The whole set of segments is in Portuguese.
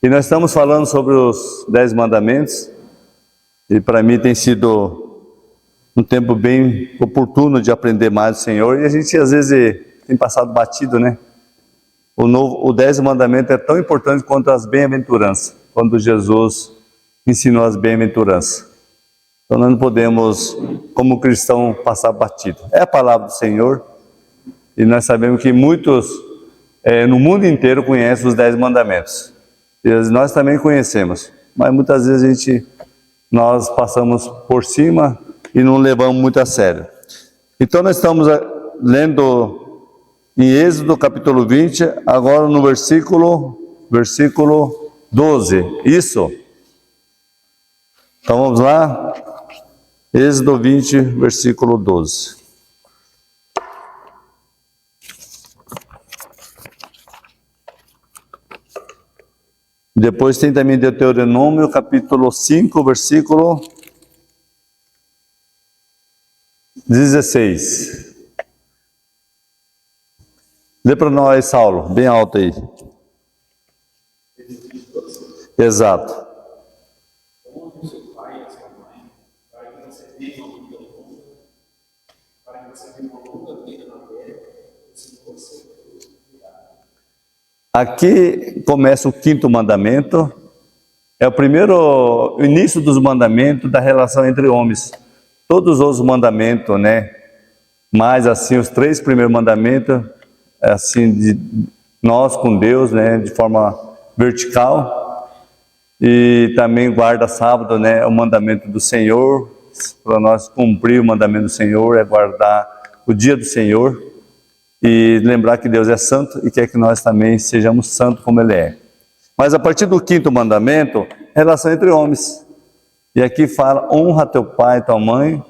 E nós estamos falando sobre os 10 mandamentos, e para mim tem sido um tempo bem oportuno de aprender mais do Senhor, e a gente às vezes tem passado batido, né? O 10 mandamento é tão importante quanto as bem-aventuranças, quando Jesus ensinou as bem-aventuranças. Então nós não podemos, como cristão, passar batido. É a palavra do Senhor, e nós sabemos que muitos no mundo inteiro conhecem os 10 mandamentos. E nós também conhecemos, mas muitas vezes nós passamos por cima e não levamos muito a sério. Então nós estamos lendo em Êxodo capítulo 20, agora no versículo 12, isso? Então vamos lá, Êxodo 20, versículo 12. Depois tem também Deuteronômio capítulo 5, versículo 16. Lê para nós, Saulo, bem alto aí. Exato. Honre seu pai e a sua mãe, para que você tenha uma vida longa, para que você tenha uma longa vida na terra, o Senhor seu Deus virá. Aqui começa o 5º mandamento. É o início dos mandamentos da relação entre homens. Todos os mandamentos, né? Mas assim, os 3 primeiros mandamentos, assim, de nós com Deus, né? De forma vertical. E também guarda sábado, né? É o mandamento do Senhor. Para nós cumprir o mandamento do Senhor, é guardar o dia do Senhor. E lembrar que Deus é santo e quer que nós também sejamos santos como Ele é. Mas a partir do 5º mandamento, relação entre homens. E aqui fala, honra teu pai e tua mãe,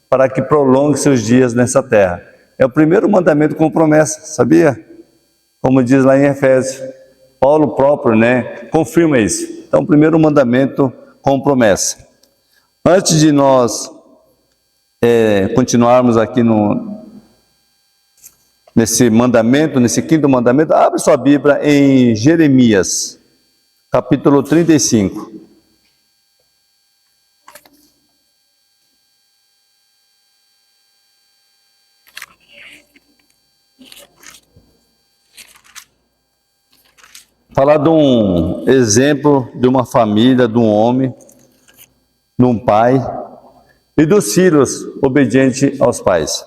para que prolongue seus dias nessa terra. É o primeiro mandamento com promessa, sabia? Como diz lá em Efésios. Paulo próprio, né, confirma isso. Então, o primeiro mandamento com promessa. Antes de nós continuarmos aqui nesse mandamento, nesse 5º mandamento, abre sua Bíblia em Jeremias, capítulo 35. Falar de um exemplo de uma família, de um homem, de um pai e dos filhos obedientes aos pais.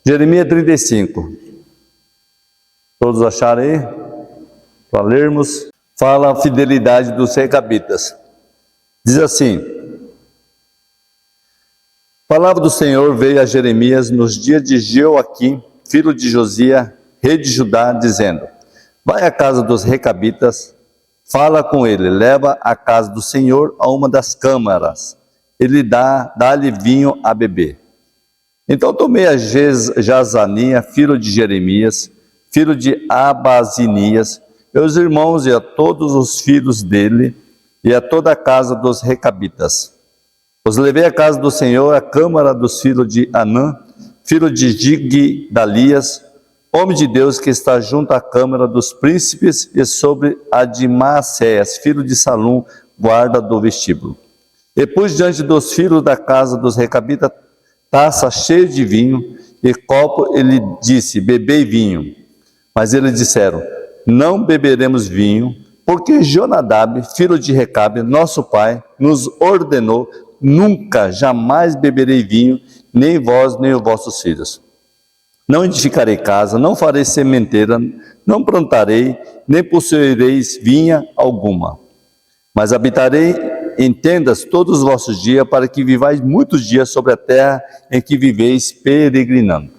Jeremias 35. Todos acharam aí? Para lermos. Fala a fidelidade dos recabitas. Diz assim: a palavra do Senhor veio a Jeremias nos dias de Jeoaquim, filho de Josias, rei de Judá, dizendo: vai à casa dos recabitas, fala com ele, leva à casa do Senhor a uma das câmaras, ele dá-lhe vinho a beber. Então tomei a Jazania, filho de Jeremias, filho de Abazinias, meus irmãos e a todos os filhos dele, e a toda a casa dos recabitas. Os levei à casa do Senhor, à câmara dos filhos de Anã, filho de Gigdalias, homem de Deus que está junto à câmara dos príncipes, e sobre a de Maacéias, filho de Salum, guarda do vestíbulo. E pus diante dos filhos da casa dos recabitas taça cheia de vinho, e copo, ele disse: bebei vinho. Mas eles disseram: não beberemos vinho, porque Jonadab, filho de Recabe, nosso pai, nos ordenou: nunca, jamais beberei vinho, nem vós, nem os vossos filhos. Não edificarei casa, não farei sementeira, não plantarei, nem possuireis vinha alguma. Mas habitarei em tendas todos os vossos dias, para que vivais muitos dias sobre a terra em que viveis peregrinando.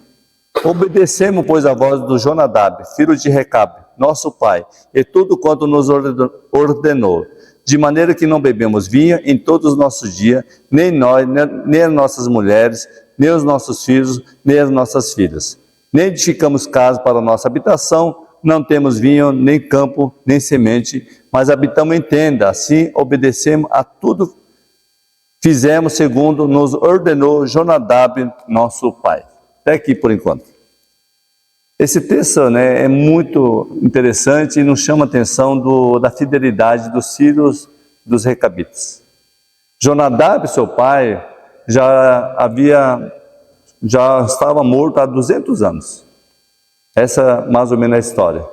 Obedecemos, pois, a voz do Jonadab, filho de Recabe, nosso pai, e tudo quanto nos ordenou, de maneira que não bebemos vinho em todos os nossos dias, nem nós, nem as nossas mulheres, nem os nossos filhos, nem as nossas filhas. Nem edificamos casa para a nossa habitação, não temos vinho, nem campo, nem semente, mas habitamos em tenda, assim obedecemos a tudo, fizemos segundo nos ordenou Jonadab, nosso pai. Até aqui por enquanto. Esse texto, né, é muito interessante e nos chama a atenção da fidelidade dos filhos dos recabitas. Jonadab, seu pai, já estava morto há 200 anos. Essa mais ou menos é a história.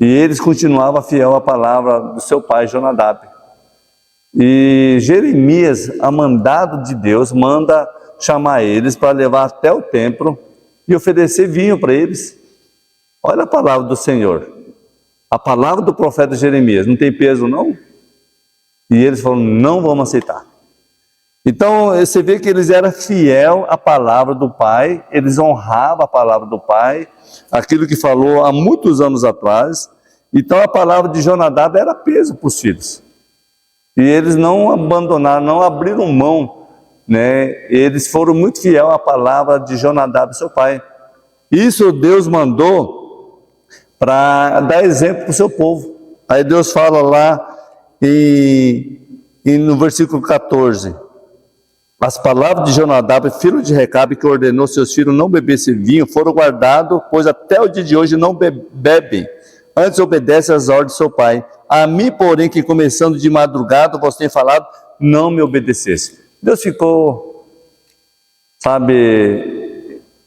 E eles continuavam fiel à palavra do seu pai, Jonadab. E Jeremias, a mandado de Deus, manda chamar eles para levar até o templo e oferecer vinho para eles. Olha a palavra do Senhor. A palavra do profeta Jeremias. Não tem peso, não? E eles falaram, não vamos aceitar. Então, você vê que eles eram fiel à palavra do pai, eles honravam a palavra do pai, aquilo que falou há muitos anos atrás. Então, a palavra de Jonadab era peso para os filhos. E eles não abandonaram, não abriram mão, né? Eles foram muito fiel à palavra de Jonadab, seu pai. Isso Deus mandou para dar exemplo para o seu povo. Aí Deus fala lá no versículo 14: as palavras de Jonadab, filho de Recabe, que ordenou seus filhos não bebessem vinho, foram guardados, pois até o dia de hoje não bebem, antes obedecem às ordens de seu pai. A mim, porém, que começando de madrugada, você tem falado, não me obedecesse. Deus ficou,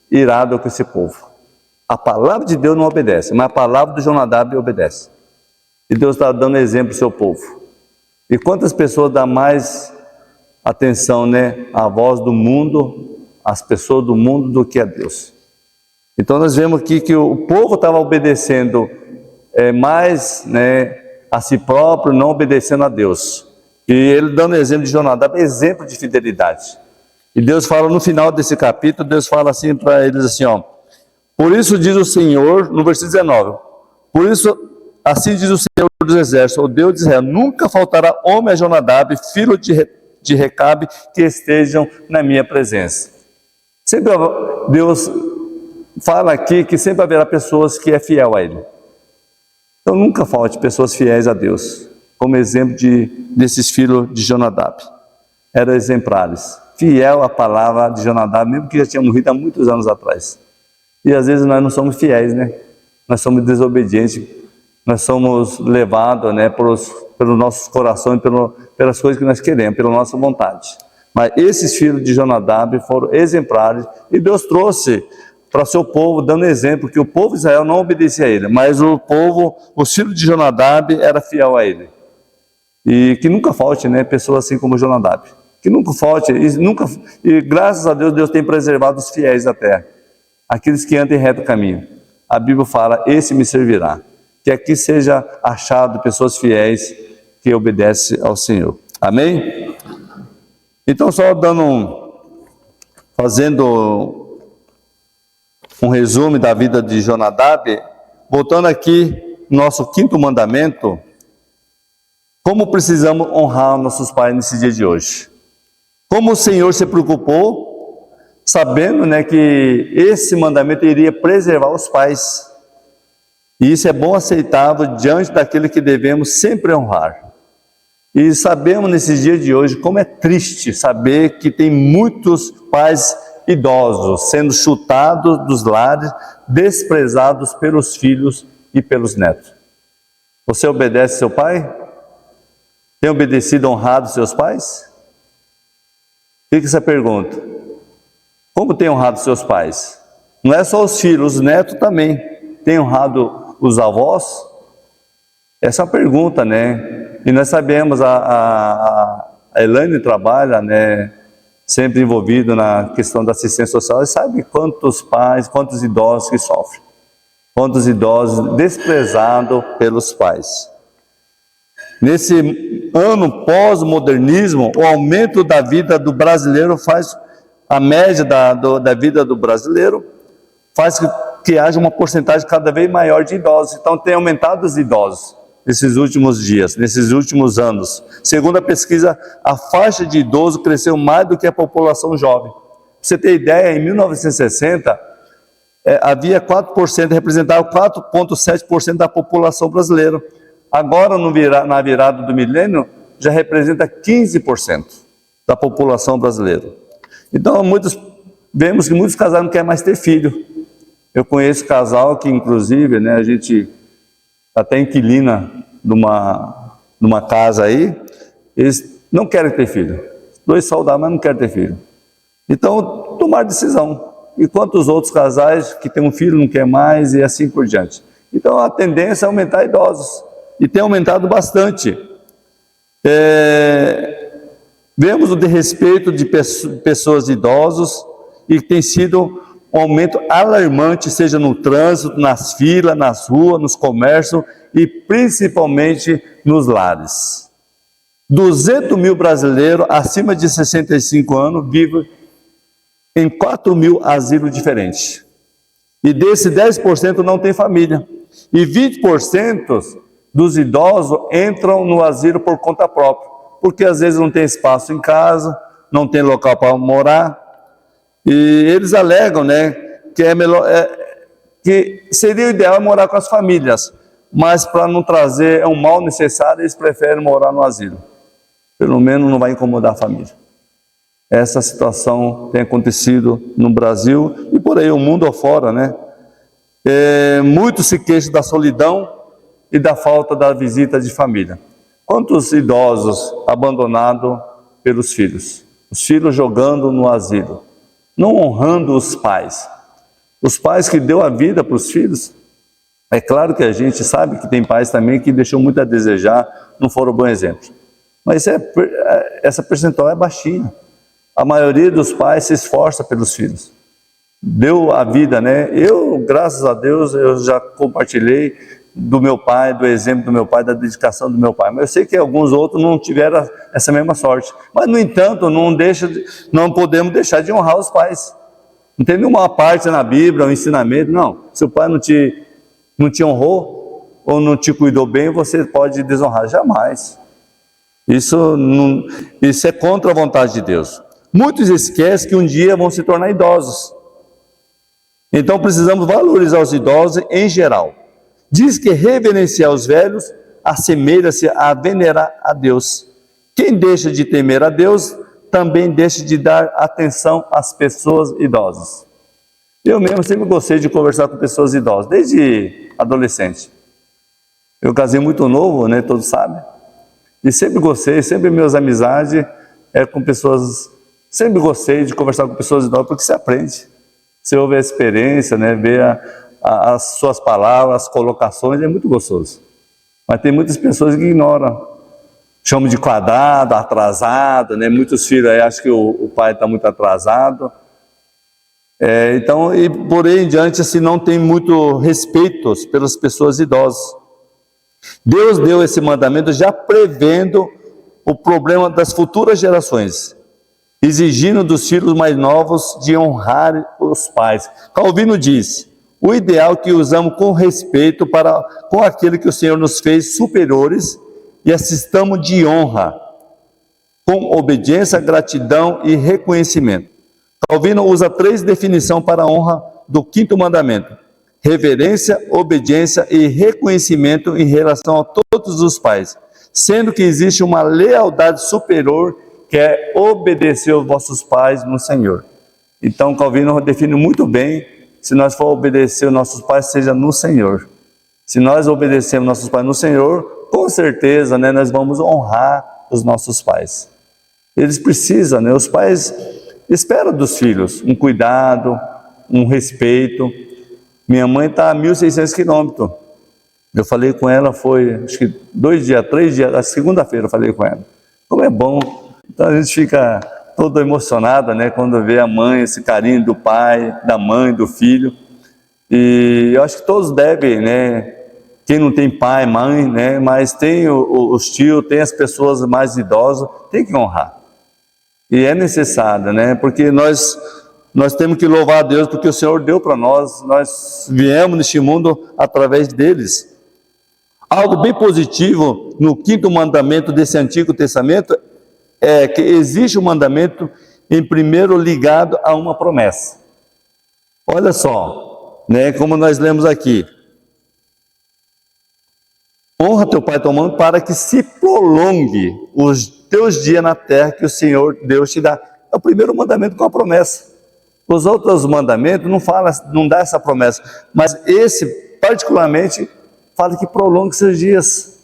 irado com esse povo. A palavra de Deus não obedece, mas a palavra de Jonadab obedece. E Deus está dando exemplo ao seu povo. E quantas pessoas dão mais atenção, né, à voz do mundo, às pessoas do mundo, do que a Deus? Então nós vemos aqui que o povo estava obedecendo mais, né, a si próprio, não obedecendo a Deus. E ele dando exemplo de Jonadab, exemplo de fidelidade. E Deus fala no final desse capítulo, Deus fala assim para eles assim, ó: por isso diz o Senhor, no versículo 19, por isso, assim diz o Senhor dos Exércitos, o Deus de Israel, nunca faltará homem a Jonadab, filho de Recabe, que estejam na minha presença. Sempre Deus fala aqui que sempre haverá pessoas que é fiel a Ele. Então nunca falte pessoas fiéis a Deus, como exemplo desses filhos de Jonadab. Eram exemplares, fiel à palavra de Jonadab, mesmo que já tinha morrido há muitos anos atrás. E às vezes nós não somos fiéis, né? Nós somos desobedientes, nós somos levados, né, pelos nossos corações, pelas coisas que nós queremos, pela nossa vontade. Mas esses filhos de Jonadab foram exemplares e Deus trouxe para o seu povo, dando exemplo que o povo de Israel não obedecia a ele, mas os filhos de Jonadab era fiel a ele. E que nunca falte, né, pessoas assim como Jonadab. Que nunca falte, e graças a Deus, Deus tem preservado os fiéis da terra. Aqueles que andam em reto caminho. A Bíblia fala, esse me servirá. Que aqui seja achado pessoas fiéis que obedecem ao Senhor. Amém? Então, só fazendo um resumo da vida de Jonadab, voltando aqui, nosso quinto mandamento, como precisamos honrar nossos pais nesse dia de hoje. Como o Senhor se preocupou, sabendo, né, que esse mandamento iria preservar os pais. E isso é bom aceitável diante daquele que devemos sempre honrar. E sabemos nesses dias de hoje como é triste saber que tem muitos pais idosos sendo chutados dos lares, desprezados pelos filhos e pelos netos. Você obedece seu pai? Tem obedecido, honrado seus pais? Fica essa pergunta. Como tem honrado seus pais? Não é só os filhos, os netos também. Tem honrado os avós? Essa é uma pergunta, né? E nós sabemos, a Elaine trabalha, né, sempre envolvida na questão da assistência social, e sabe quantos pais, quantos idosos que sofrem. Quantos idosos desprezados pelos pais. Nesse ano pós-modernismo, o aumento da vida do brasileiro faz, a média da vida do brasileiro, faz que haja uma porcentagem cada vez maior de idosos. Então tem aumentado os idosos nesses últimos dias, nesses últimos anos. Segundo a pesquisa, a faixa de idoso cresceu mais do que a população jovem. Pra você ter ideia, em 1960, havia 4%, representava 4,7% da população brasileira. Agora, na virada do milênio, já representa 15% da população brasileira. Então, vemos que muitos casais não querem mais ter filho. Eu conheço casal que, inclusive, né, a gente até inquilina numa casa aí, eles não querem ter filho. Dois saudáveis, mas não querem ter filho. Então, tomar decisão. E quantos outros casais que têm um filho não quer mais e assim por diante. Então, a tendência é aumentar idosos. E tem aumentado bastante. Vemos o desrespeito de pessoas idosos e tem sido um aumento alarmante, seja no trânsito, nas filas, nas ruas, nos comércios e principalmente nos lares. 200 mil brasileiros acima de 65 anos vivem em 4 mil asilos diferentes. E desse 10% não tem família. E 20% dos idosos entram no asilo por conta própria, porque às vezes não tem espaço em casa, não tem local para morar. E eles alegam, né, que é melhor, que seria o ideal morar com as famílias, mas para não trazer um mal necessário, eles preferem morar no asilo. Pelo menos não vai incomodar a família. Essa situação tem acontecido no Brasil e por aí o mundo afora, né? Muitos se queixam da solidão e da falta da visita de família. Quantos idosos abandonados pelos filhos? Os filhos jogando no asilo, não honrando os pais. Os pais que deu a vida para os filhos. É claro que a gente sabe que tem pais também que deixou muito a desejar, não foram bom exemplo. Mas essa percentual é baixinha. A maioria dos pais se esforça pelos filhos. Deu a vida, né? Eu, graças a Deus, eu já compartilhei do meu pai, do exemplo do meu pai, da dedicação do meu pai. Mas eu sei que alguns outros não tiveram essa mesma sorte. Mas, no entanto, não podemos deixar de honrar os pais. Não tem nenhuma parte na Bíblia, um ensinamento, não. Se o pai não te honrou ou não te cuidou bem, você pode desonrar. Jamais. Isso é contra a vontade de Deus. Muitos esquecem que um dia vão se tornar idosos. Então precisamos valorizar os idosos em geral. Diz que reverenciar os velhos assemelha-se a venerar a Deus. Quem deixa de temer a Deus também deixa de dar atenção às pessoas idosas. Eu mesmo sempre gostei de conversar com pessoas idosas, desde adolescente. Eu casei muito novo, né, todos sabem. E sempre gostei, sempre minhas amizades com pessoas. Sempre gostei de conversar com pessoas idosas, porque você aprende. Você ouve a experiência, né, vê as suas palavras, as colocações, é muito gostoso. Mas tem muitas pessoas que ignoram. Chamam de quadrado, atrasado, né? Muitos filhos aí acham que o pai está muito atrasado. Então, e por aí em diante, assim, não tem muito respeito pelas pessoas idosas. Deus deu esse mandamento já prevendo o problema das futuras gerações, exigindo dos filhos mais novos de honrar os pais. Calvino diz: o ideal é que usamos com respeito com aquele que o Senhor nos fez superiores e assistamos de honra, com obediência, gratidão e reconhecimento. Calvino usa 3 definições para a honra do 5º mandamento: reverência, obediência e reconhecimento em relação a todos os pais, sendo que existe uma lealdade superior que é obedecer aos vossos pais no Senhor. Então Calvino define muito bem: se nós for obedecer aos nossos pais, seja no Senhor. Se nós obedecermos nossos pais no Senhor, com certeza, né, nós vamos honrar os nossos pais. Eles precisam, né, os pais esperam dos filhos um cuidado, um respeito. Minha mãe está a 1.600 quilômetros. Eu falei com ela, acho que 3 dias, a segunda-feira eu falei com ela. Como é bom. Então a gente fica todo emocionado, né, quando vê a mãe, esse carinho do pai, da mãe, do filho. E eu acho que todos devem, né, quem não tem pai, mãe, né, mas tem os tios, tem as pessoas mais idosas, tem que honrar. E é necessário, né, porque nós temos que louvar a Deus, porque o Senhor deu para nós viemos neste mundo através deles. Algo bem positivo no 5º mandamento desse Antigo Testamento é que existe um mandamento, em primeiro, ligado a uma promessa. Olha só, né, como nós lemos aqui: honra teu pai e tua mãe para que se prolongue os teus dias na terra que o Senhor Deus te dá. É o primeiro mandamento com a promessa. Os outros mandamentos não fala, não dá essa promessa, mas esse particularmente fala que prolongue seus dias.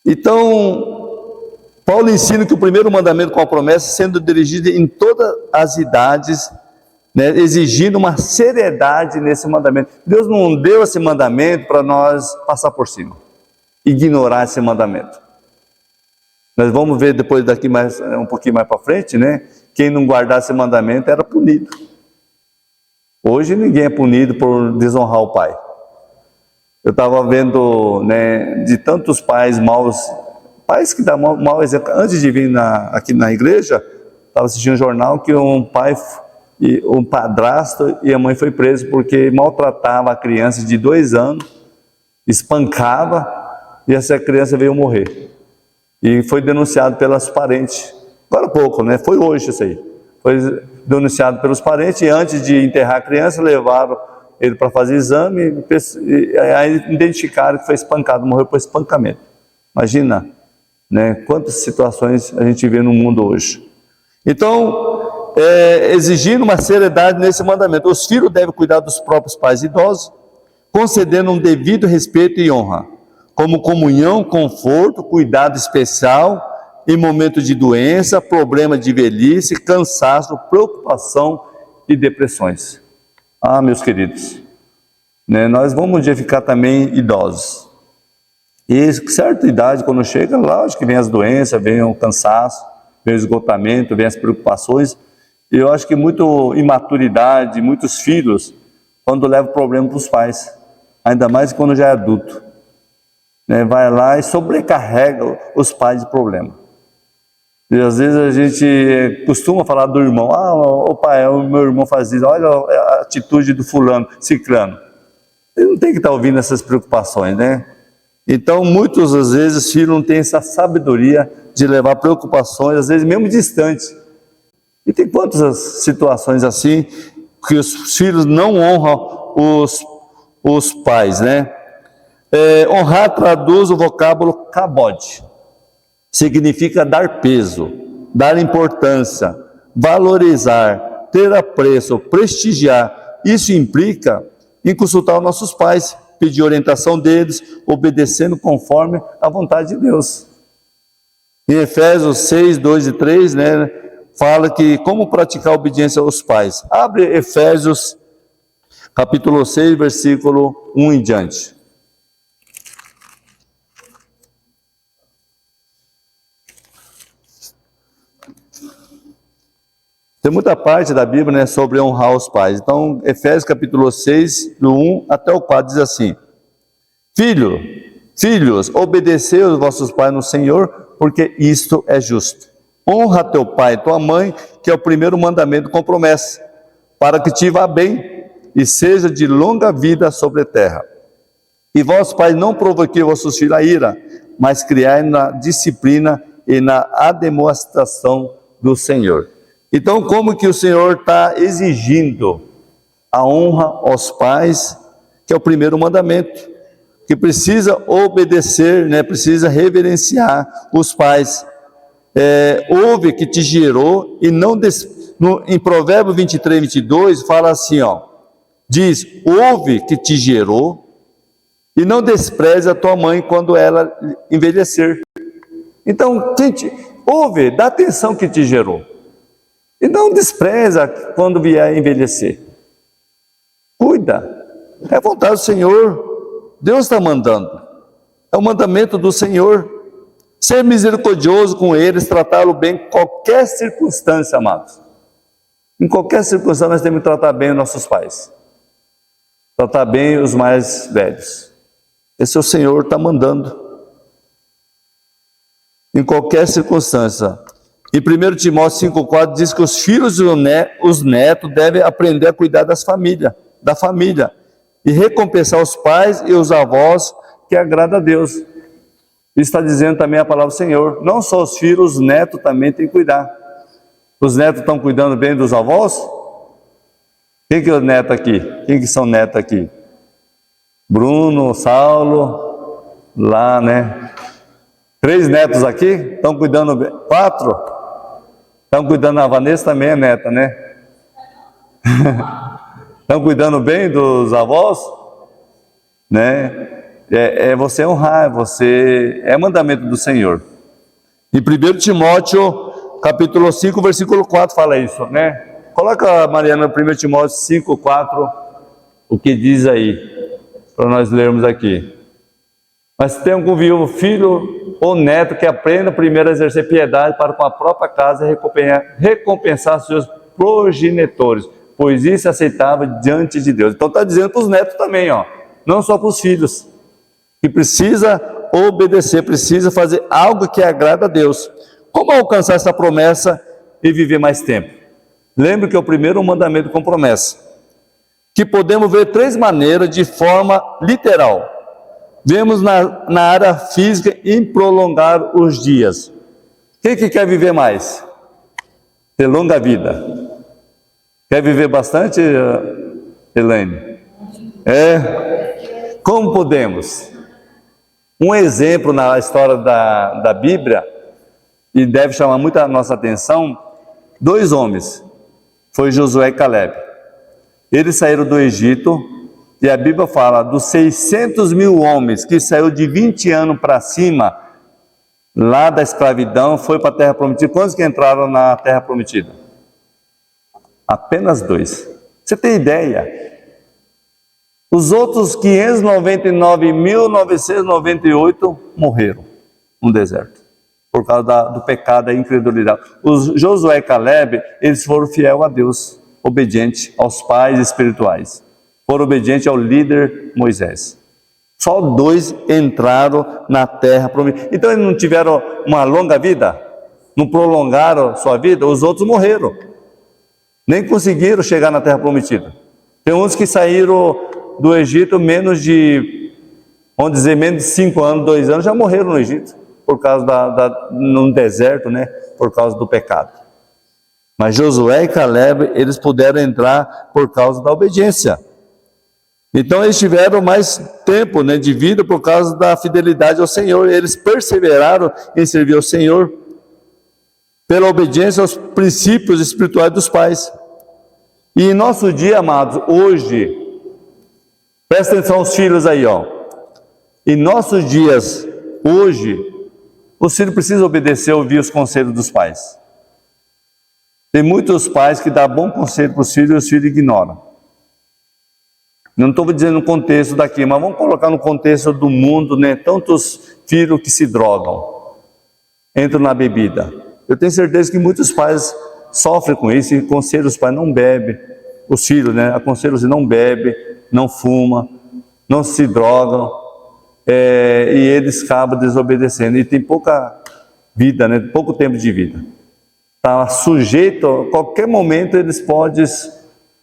Então, Paulo ensina que o primeiro mandamento com a promessa sendo dirigido em todas as idades, né, exigindo uma seriedade nesse mandamento. Deus não deu esse mandamento para nós passar por cima, ignorar esse mandamento. Nós vamos ver depois daqui um pouquinho mais para frente, né? Quem não guardasse esse mandamento era punido. Hoje ninguém é punido por desonrar o pai. Eu estava vendo, né, de tantos pais maus, pais que dão mau exemplo. Antes de vir aqui na igreja, estava assistindo um jornal que um pai, um padrasto e a mãe foi preso porque maltratava a criança de 2 anos, espancava e essa criança veio morrer. E foi denunciado pelas parentes. Agora há pouco, né? Foi hoje isso aí. Foi denunciado pelos parentes e antes de enterrar a criança, levaram ele para fazer exame e aí identificaram que foi espancado, morreu por espancamento. Imagina, né? Quantas situações a gente vê no mundo hoje. Então, exigindo uma seriedade nesse mandamento. Os filhos devem cuidar dos próprios pais idosos, concedendo um devido respeito e honra, como comunhão, conforto, cuidado especial em momentos de doença, problema de velhice, cansaço, preocupação e depressões. Ah, meus queridos, né, nós vamos um dia ficar também idosos. E certa idade, quando chega, lógico que vem as doenças, vem o cansaço, vem o esgotamento, vem as preocupações. E eu acho que muita imaturidade, muitos filhos, quando levam problema para os pais, ainda mais quando já é adulto, né, vai lá e sobrecarrega os pais de problema. E às vezes a gente costuma falar do irmão, o pai, o meu irmão faz isso, olha a atitude do fulano, ciclano. Ele não tem que estar ouvindo essas preocupações, né? Então, muitas às vezes, os filhos não têm essa sabedoria de levar preocupações, às vezes mesmo distantes. E tem quantas situações assim, que os filhos não honram os pais, né? Honrar traduz o vocábulo kabod. Significa dar peso, dar importância, valorizar, ter apreço, prestigiar. Isso implica em consultar os nossos pais, pedir orientação deles, obedecendo conforme a vontade de Deus. Em Efésios 6, 2 e 3, né, fala que como praticar a obediência aos pais. Abre Efésios capítulo 6, versículo 1 em diante. Tem muita parte da Bíblia, né, sobre honrar os pais. Então, Efésios capítulo 6, do 1 até o 4, diz assim: Filhos, obedecei aos vossos pais no Senhor, porque isto é justo. Honra teu pai e tua mãe, que é o primeiro mandamento com promessa, para que te vá bem e seja de longa vida sobre a terra. E vós, pais, não provoquei vossos filhos a ira, mas criai na disciplina e na ademostração do Senhor. Então, como que o Senhor está exigindo a honra aos pais, que é o primeiro mandamento, que precisa obedecer, né? Precisa reverenciar os pais. Ouve que te gerou, e não em Provérbios 23, 22, fala assim, diz, ouve que te gerou, e não despreze a tua mãe quando ela envelhecer. Então, gente, ouve, dá atenção que te gerou. E não despreza quando vier envelhecer. Cuida. É a vontade do Senhor. Deus está mandando. É o mandamento do Senhor. Ser misericordioso com eles, tratá-lo bem em qualquer circunstância, amados. Em qualquer circunstância nós temos que tratar bem os nossos pais. Tratar bem os mais velhos. Esse é o Senhor está mandando. Em qualquer circunstância. Em 1 Timóteo 5,4 diz que os filhos e os netos devem aprender a cuidar da família, e recompensar os pais e os avós, que agrada a Deus. Isso está dizendo também a palavra do Senhor. Não só os filhos, os netos também têm que cuidar. Os netos estão cuidando bem dos avós? Quem que é o neto aqui? Quem que são netos aqui? Bruno, Saulo, lá, né? 3 netos aqui, estão cuidando bem. 4? Estão cuidando, a Vanessa também é neta, né? Estão cuidando bem dos avós? Né? É você honrar, é mandamento do Senhor. Em 1 Timóteo, capítulo 5, versículo 4, fala isso, né? Coloca, Mariana, 1 Timóteo 5, 4, o que diz aí, para nós lermos aqui. Mas se tem algum viúvo, filho ou neto, que aprenda primeiro a exercer piedade para com a própria casa recompensar seus progenitores, pois isso é aceitável diante de Deus. Então está dizendo para os netos também, ó, não só para os filhos, que precisa obedecer, precisa fazer algo que agrada a Deus. Como alcançar essa promessa e viver mais tempo? Lembre que é o primeiro mandamento com promessa, que podemos ver três maneiras de forma literal. Vemos na área física em prolongar os dias. Quem que quer viver mais? Ter longa vida. Quer viver bastante, Elaine? Como podemos? Um exemplo na história da Bíblia, e deve chamar muito a nossa atenção, dois homens, foi Josué e Caleb. Eles saíram do Egito, e a Bíblia fala dos 600 mil homens que saiu de 20 anos para cima, lá da escravidão, foi para a Terra Prometida. Quantos que entraram na Terra Prometida? Apenas 2. Você tem ideia? Os outros 599.998 morreram no deserto, por causa do pecado, da incredulidade. Os Josué e Caleb, eles foram fiéis a Deus, obedientes aos pais espirituais. Foram obedientes ao líder Moisés. Só 2 entraram na terra prometida. Então eles não tiveram uma longa vida? Não prolongaram sua vida? Os outros morreram. Nem conseguiram chegar na terra prometida. Tem uns que saíram do Egito menos de 5 anos, 2 anos, já morreram no Egito. Por causa no deserto, né? Por causa do pecado. Mas Josué e Caleb, eles puderam entrar por causa da obediência. Então eles tiveram mais tempo, né, de vida por causa da fidelidade ao Senhor. Eles perseveraram em servir ao Senhor pela obediência aos princípios espirituais dos pais. E em nosso dia, amados, hoje, presta atenção aos filhos aí, ó. Em nossos dias, hoje, os filhos precisam obedecer, ouvir os conselhos dos pais. Tem muitos pais que dão bom conselho para os filhos e os filhos ignoram. Não estou dizendo no contexto daqui, mas vamos colocar no contexto do mundo, né? Tantos filhos que se drogam, entram na bebida. Eu tenho certeza que muitos pais sofrem com isso e aconselham os pais, não bebe. Os filhos, né? Aconselham os não bebe, não fuma, não se drogam, e eles acabam desobedecendo. E tem pouca vida, né? Pouco tempo de vida. Está sujeito, a qualquer momento eles podem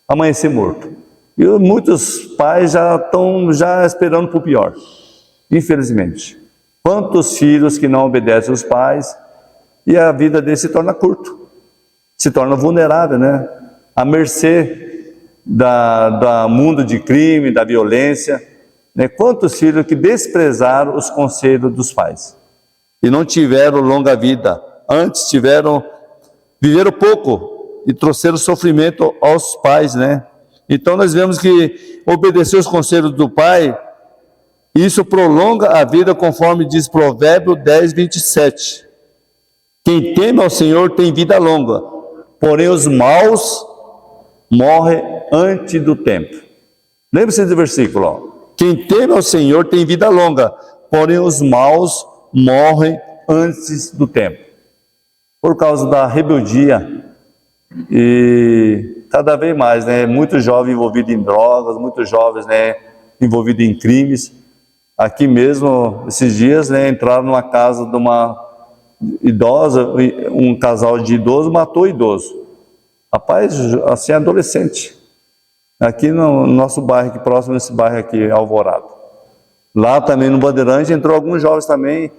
amanhecer morto. E muitos pais já estão esperando para o pior, infelizmente. Quantos filhos que não obedecem aos pais e a vida deles se torna curta, se torna vulnerável, né? À mercê do mundo de crime, da violência. Né? Quantos filhos que desprezaram os conselhos dos pais e não tiveram longa vida, antes viveram pouco e trouxeram sofrimento aos pais, né? Então nós vemos que obedecer os conselhos do pai, isso prolonga a vida, conforme diz Provérbio 10, 27. Quem teme ao Senhor tem vida longa, porém os maus morrem antes do tempo. Lembre-se do versículo, ó. Quem teme ao Senhor tem vida longa, porém os maus morrem antes do tempo. Por causa da rebeldia e cada vez mais, né? Muitos jovens envolvidos em drogas, muitos jovens, né, envolvidos em crimes. Aqui mesmo, esses dias, né, entraram numa casa de uma idosa, um casal de idosos matou o idoso. Rapaz, assim, adolescente. Aqui no nosso bairro, aqui próximo desse bairro aqui, Alvorada. Lá também no Bandeirante entrou alguns jovens também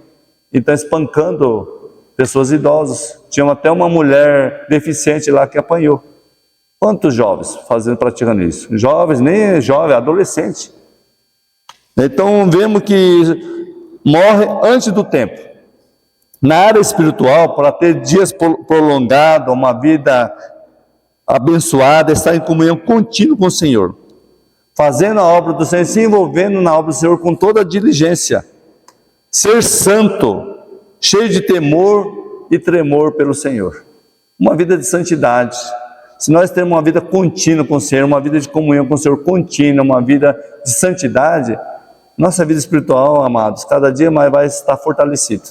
e estão espancando pessoas idosas. Tinha até uma mulher deficiente lá que apanhou. Quantos jovens praticando isso? Jovens, nem jovem, adolescente. Então vemos que morre antes do tempo. Na área espiritual, para ter dias prolongados, uma vida abençoada, estar em comunhão contínua com o Senhor, fazendo a obra do Senhor, se envolvendo na obra do Senhor com toda a diligência, ser santo, cheio de temor e tremor pelo Senhor. Uma vida de santidade. Se nós temos uma vida contínua com o Senhor, uma vida de comunhão com o Senhor contínua, uma vida de santidade, nossa vida espiritual, amados, cada dia mais vai estar fortalecido.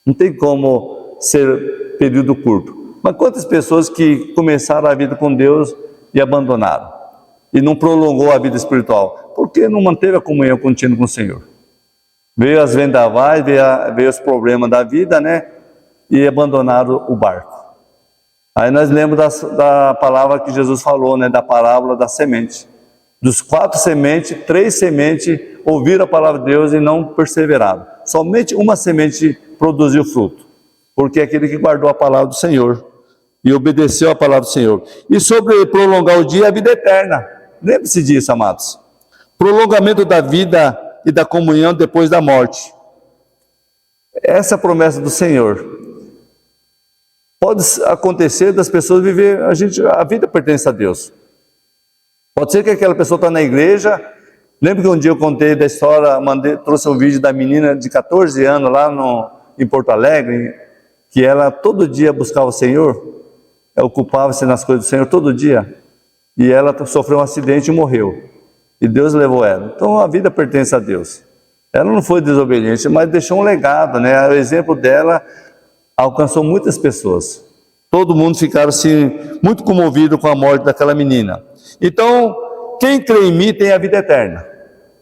Não tem como ser período curto. Mas quantas pessoas que começaram a vida com Deus e abandonaram? E não prolongou a vida espiritual? Porque não manteve a comunhão contínua com o Senhor. Veio as vendavais, veio os problemas da vida, né? E abandonaram o barco. Aí nós lembramos da palavra que Jesus falou, né? Da parábola da semente. Dos 4 sementes, 3 sementes ouviram a palavra de Deus e não perseveraram. Somente uma semente produziu fruto. Porque é aquele que guardou a palavra do Senhor e obedeceu a palavra do Senhor. E sobre prolongar o dia, a vida eterna. Lembre-se disso, amados. Prolongamento da vida e da comunhão depois da morte. Essa é a promessa do Senhor. Pode acontecer das pessoas viver, a vida pertence a Deus. Pode ser que aquela pessoa está na igreja. Lembra que um dia eu contei da história, trouxe um vídeo da menina de 14 anos lá em Porto Alegre, que ela todo dia buscava o Senhor, ocupava-se nas coisas do Senhor todo dia, e ela sofreu um acidente e morreu. E Deus levou ela. Então a vida pertence a Deus. Ela não foi desobediente, mas deixou um legado, né? O exemplo dela alcançou muitas pessoas. Todo mundo ficaram assim, muito comovido com a morte daquela menina. Então, quem crê em mim tem a vida eterna.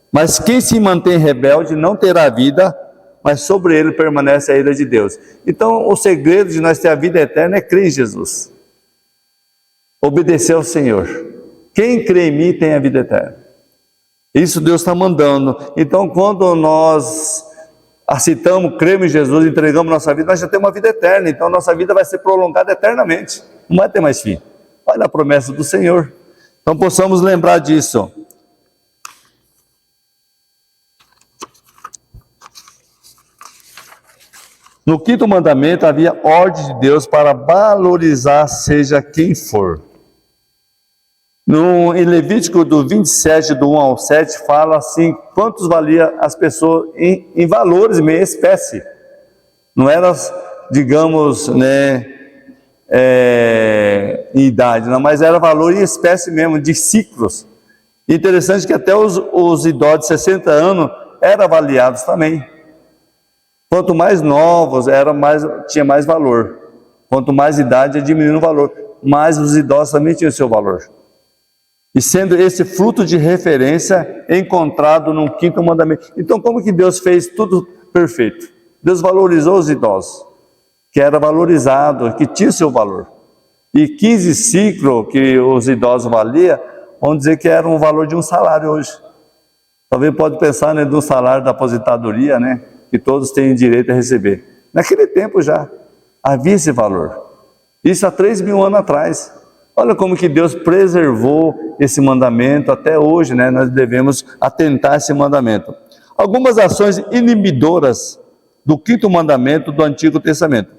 Mas quem se mantém rebelde não terá vida, mas sobre ele permanece a ira de Deus. Então, o segredo de nós ter a vida eterna é crer em Jesus. Obedecer ao Senhor. Quem crê em mim tem a vida eterna. Isso Deus está mandando. Então, quando nós aceitamos, cremos em Jesus, entregamos nossa vida, nós já temos uma vida eterna. Então, nossa vida vai ser prolongada eternamente. Não vai ter mais fim. Olha a promessa do Senhor. Então, possamos lembrar disso. No 5º mandamento havia ordem de Deus para valorizar seja quem for. Em Levítico do 27, do 1 ao 7, fala assim, quantos valia as pessoas em valores, em espécie. Não era, digamos, né, em idade, não, mas era valor em espécie mesmo, de ciclos. Interessante que até os idosos de 60 anos eram avaliados também. Quanto mais novos, tinha mais valor. Quanto mais idade, ia diminuindo o valor. Mas os idosos também tinham seu valor. E sendo esse fruto de referência encontrado no 5º mandamento. Então, como que Deus fez tudo perfeito? Deus valorizou os idosos, que era valorizado, que tinha seu valor. E 15 ciclos que os idosos valiam, vamos dizer que era um valor de um salário hoje. Talvez pode pensar, né, de um salário da aposentadoria, né, que todos têm direito a receber. Naquele tempo já havia esse valor. Isso há 3.000 anos atrás. Olha como que Deus preservou esse mandamento até hoje, né? Nós devemos atentar a esse mandamento. Algumas ações inibidoras do 5º mandamento do Antigo Testamento.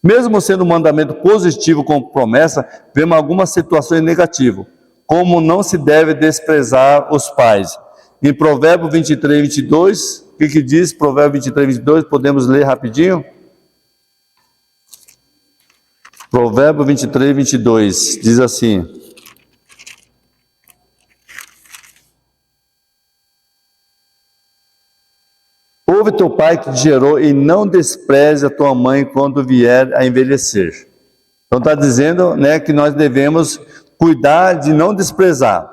Mesmo sendo um mandamento positivo com promessa, vemos algumas situações negativas, como não se deve desprezar os pais. Em Provérbios 23, 22, o que diz Provérbios 23, 22? Podemos ler rapidinho? Provérbio 23, 22, diz assim: ouve teu pai que te gerou e não despreze a tua mãe quando vier a envelhecer. Então está dizendo, né, que nós devemos cuidar de não desprezar.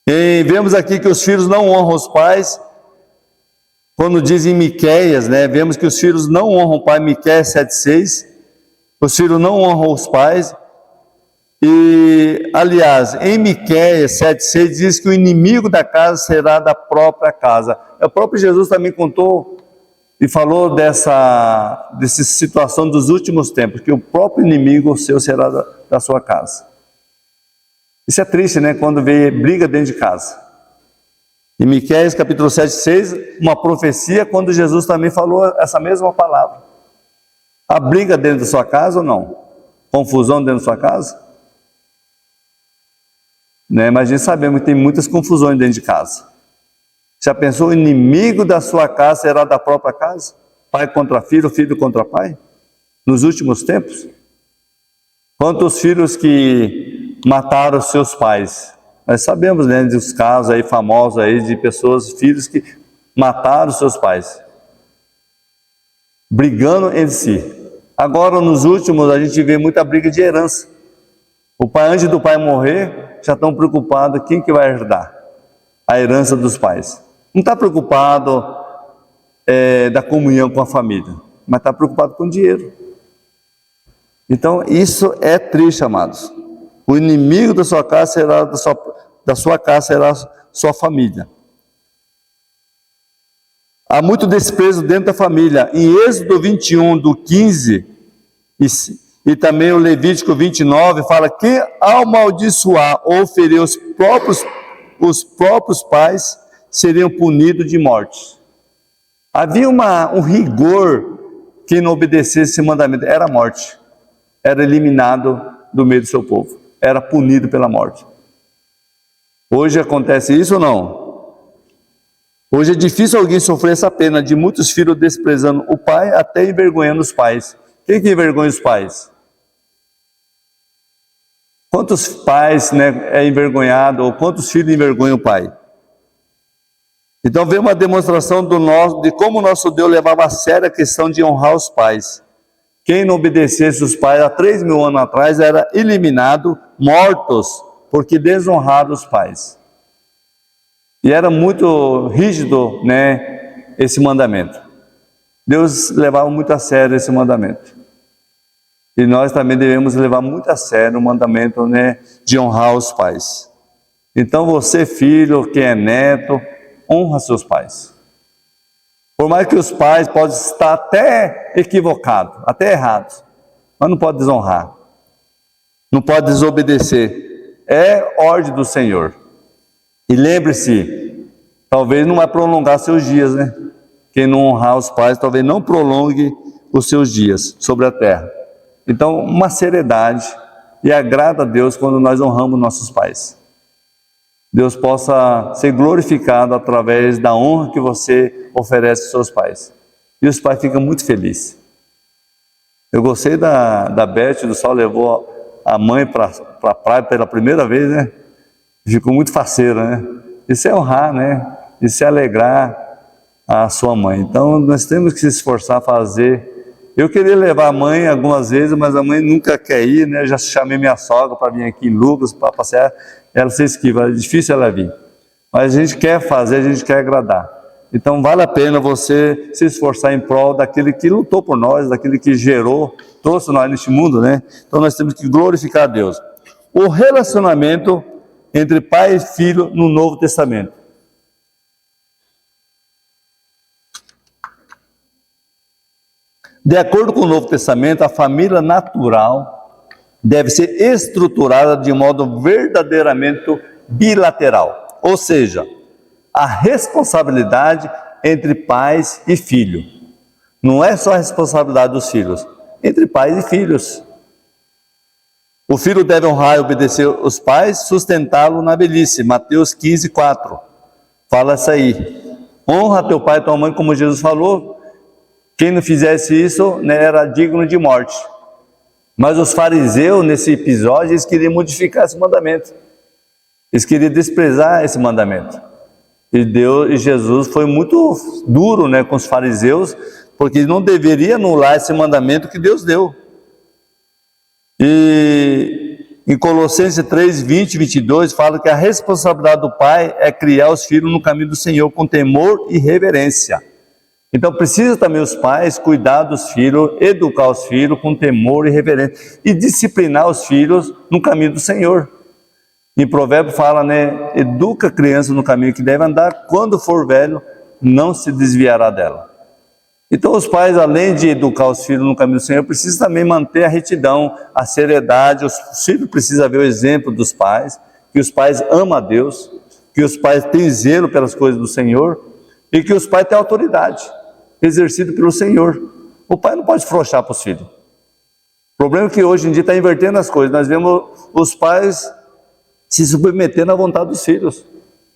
E vemos aqui que os filhos não honram os pais. Quando diz em Miqueias, né, vemos que os filhos não honram o pai, Miqueias 7,6. Os filhos não honram os pais. E, aliás, em Miqueias 7,6 diz que o inimigo da casa será da própria casa. O próprio Jesus também contou e falou dessa situação dos últimos tempos, que o próprio inimigo seu será da sua casa. Isso é triste, né? Quando vê briga dentro de casa. Em Miqueias capítulo 7,6, uma profecia quando Jesus também falou essa mesma palavra. Há briga dentro da sua casa ou não? Confusão dentro da sua casa? né? Mas a gente sabemos que tem muitas confusões dentro de casa. Já pensou, o inimigo da sua casa será da própria casa? Pai contra filho, filho contra pai? Nos últimos tempos? Quantos filhos que mataram seus pais? Nós sabemos, né, dos casos aí famosos aí de pessoas, filhos que mataram seus pais, brigando entre si. Agora, nos últimos, a gente vê muita briga de herança. O pai, antes do pai morrer, já estão preocupados quem que vai herdar a herança dos pais. Não está preocupado da comunhão com a família, mas está preocupado com o dinheiro. Então, isso é triste, amados. O inimigo da sua casa será da sua casa será sua família. Há muito desprezo dentro da família. Em Êxodo 21, do 15, e também o Levítico 29, fala que ao amaldiçoar ou ferir os próprios pais, seriam punidos de morte. Havia um rigor, quem não obedecesse esse mandamento era a morte. Era eliminado do meio do seu povo. Era punido pela morte. Hoje acontece isso ou não? Hoje é difícil alguém sofrer essa pena de muitos filhos desprezando o pai, até envergonhando os pais. Quem que envergonha os pais? Quantos pais, né, é envergonhado, ou quantos filhos envergonham o pai? Então vem uma demonstração de como o nosso Deus levava a sério a questão de honrar os pais. Quem não obedecesse os pais há 3.000 anos atrás era eliminado, mortos, porque desonraram os pais. E era muito rígido, né, esse mandamento. Deus levava muito a sério esse mandamento. E nós também devemos levar muito a sério o mandamento, né, de honrar os pais. Então você, filho, que é neto, honra seus pais. Por mais que os pais possam estar até equivocados, até errados, mas não pode desonrar, não pode desobedecer. É ordem do Senhor. E lembre-se, talvez não vai prolongar seus dias, né? Quem não honrar os pais, talvez não prolongue os seus dias sobre a terra. Então, uma seriedade, e agrada a Deus quando nós honramos nossos pais. Deus possa ser glorificado através da honra que você oferece aos seus pais. E os pais ficam muito felizes. Eu gostei da Beth, do Sol levou a mãe para a praia pela primeira vez, né? Ficou muito faceira, né? Isso é honrar, né? Isso é alegrar a sua mãe. Então, nós temos que se esforçar a fazer. Eu queria levar a mãe algumas vezes, mas a mãe nunca quer ir, né? Eu já chamei minha sogra para vir aqui em Lucas, para passear. Ela se esquiva, é difícil ela vir. Mas a gente quer fazer, a gente quer agradar. Então vale a pena você se esforçar em prol daquele que lutou por nós, daquele que gerou, trouxe nós neste mundo, né? Então nós temos que glorificar a Deus. O relacionamento entre pai e filho no Novo Testamento. De acordo com o Novo Testamento, a família natural deve ser estruturada de modo verdadeiramente bilateral, ou seja, a responsabilidade entre pais e filho. Não é só a responsabilidade dos filhos, entre pais e filhos. O filho deve honrar e obedecer os pais, sustentá-lo na velhice. Mateus 15, 4. Fala isso aí. Honra teu pai e tua mãe, como Jesus falou. Quem não fizesse isso, né, era digno de morte. Mas os fariseus, nesse episódio, eles queriam modificar esse mandamento. Eles queriam desprezar esse mandamento. E Jesus foi muito duro, né, com os fariseus, porque não deveria anular esse mandamento que Deus deu. E em Colossenses 3, 20 e 22, fala que a responsabilidade do pai é criar os filhos no caminho do Senhor com temor e reverência. Então precisa também os pais cuidar dos filhos, educar os filhos com temor e reverência e disciplinar os filhos no caminho do Senhor. Em Provérbio fala, né, educa a criança no caminho que deve andar, quando for velho, não se desviará dela. Então os pais, além de educar os filhos no caminho do Senhor, precisam também manter a retidão, a seriedade. Os filhos precisam ver o exemplo dos pais, que os pais amam a Deus, que os pais têm zelo pelas coisas do Senhor e que os pais têm autoridade exercida pelo Senhor. O pai não pode afrouxar para os filhos. O problema é que hoje em dia está invertendo as coisas. Nós vemos os pais se submetendo à vontade dos filhos.